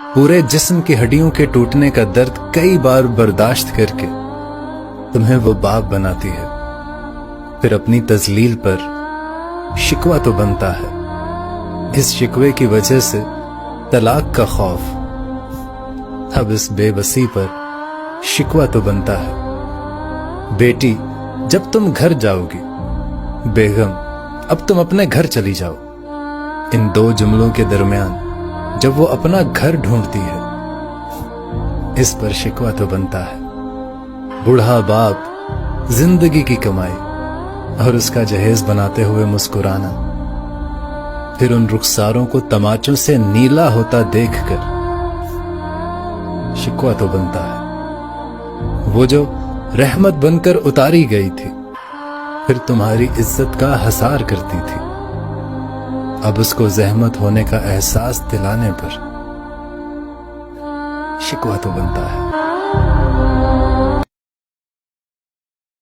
पूरे जिस्म की हड्डियों के टूटने का दर्द कई बार बर्दाश्त करके तुम्हें वो बाप बनाती है। फिर अपनी तजलील पर शिकवा तो बनता है, इस शिकवे की वजह से तलाक का खौफ। अब इस बेबसी पर शिकवा तो बनता है। बेटी, जब तुम घर जाओगी, बेगम अब तुम अपने घर चली जाओ। इन दो जुमलों के दरमियान जब वो अपना घर ढूंढती है, इस पर शिकवा तो बनता है। बूढ़ा बाप जिंदगी की कमाई और उसका जहेज बनाते हुए मुस्कुराना, फिर उन रुखसारों को तमाचों से नीला होता देखकर शिकवा तो बनता है। वो जो रहमत बनकर उतारी गई थी, फिर तुम्हारी इज्जत का हसार करती थी, अब उसको ज़हमत होने का एहसास दिलाने पर शिकवा तो बनता है।